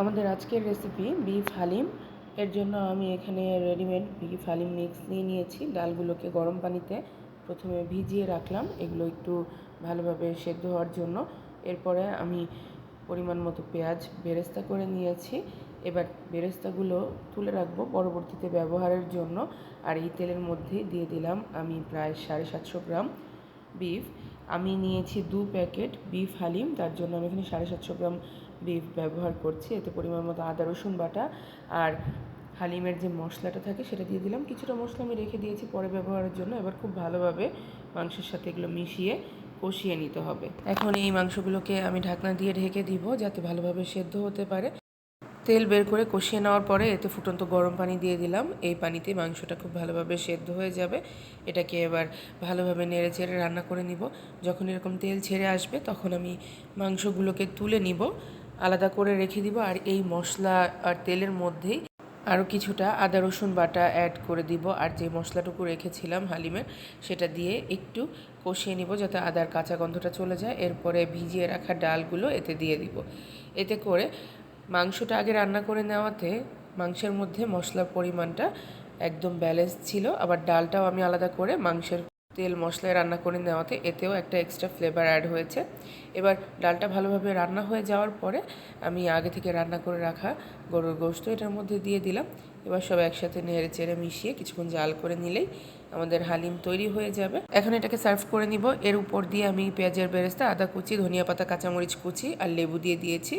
আমাদের আজকের recipe beef Halim. এর জন্য আমি এখানে রেডিমেড বিফ হালিম মিক্স নিয়ে নিয়েছি। ডালগুলোকে গরম পানিতে প্রথমে ভিজিয়ে রাখলাম, এগুলো একটু ভালোভাবে সেদ্ধ হওয়ার জন্য। এরপরে আমি পরিমাণ মতো পেঁয়াজ বেরেস্তা করে নিয়েছি। এবার বেরেস্তাগুলো তুলে রাখবো পরবর্তীতে ব্যবহারের জন্য। আর এই তেলের মধ্যেই দিয়ে দিলাম আমি প্রায় 750 গ্রাম বিফ। আমি নিয়েছি 2 প্যাকেট বিফ হালিম, তার জন্য আমি এখানে 750 গ্রাম বিফ ব্যবহার করছি। এতে পরিমাণ মতো আদা রসুন বাটা আর হালিমের যে মশলাটা থাকে সেটা দিয়ে দিলাম। কিছুটা মশলা আমি রেখে দিয়েছি পরে ব্যবহারের জন্য। এবার খুব ভালোভাবে মাংসের সাথে এগুলো মিশিয়ে কষিয়ে নিতে হবে। এখন এই মাংসগুলোকে আমি ঢাকনা দিয়ে ঢেকে দিব যাতে ভালোভাবে সেদ্ধ হতে পারে। তেল বের করে কষিয়ে নেওয়ার পরে এতে ফুটন্ত গরম পানি দিয়ে দিলাম। এই পানিতে মাংসটা খুব ভালোভাবে সেদ্ধ হয়ে যাবে। এটাকে এবার ভালোভাবে নেড়ে চেড়ে রান্না করে নিব। যখন এরকম তেল ছেড়ে আসবে তখন আমি মাংসগুলোকে তুলে নিব, আলাদা করে রেখে দিব। আর এই মশলা আর তেলের মধ্যেই আরও কিছুটা আদা রসুন বাটা অ্যাড করে দিব। আর যে মশলাটুকু রেখেছিলাম হালিমের সেটা দিয়ে একটু কষিয়ে নিব যাতে আদার কাঁচা গন্ধটা চলে যায়। এরপরে ভিজিয়ে রাখা ডালগুলো এতে দিয়ে দিব। এতে করে মাংসটা আগে রান্না করে নেওয়াতে মাংসের মধ্যে মশলার পরিমাণটা একদম ব্যালেন্স ছিল। আবার ডালটাও আমি আলাদা করে মাংসের তেল মশলায় রান্না করে নেওয়াতে এতেও একটা এক্সট্রা ফ্লেভার অ্যাড হয়েছে। এবার ডালটা ভালোভাবে রান্না হয়ে যাওয়ার পরে আমি আগে থেকে রান্না করে রাখা গরুর গোশত এটার মধ্যে দিয়ে দিলাম। এবার সব একসাথে নেড়ে চেড়ে মিশিয়ে কিছুক্ষণ জাল করে নিলেই আমাদের হালিম তৈরি হয়ে যাবে। এখন এটাকে সার্ভ করে নিব। এর উপর দিয়ে আমি পেঁয়াজের বেরেস্তা, আদা কুচি, ধনিয়া পাতা, কাঁচামরিচ কুচি আর লেবু দিয়ে দিয়েছি।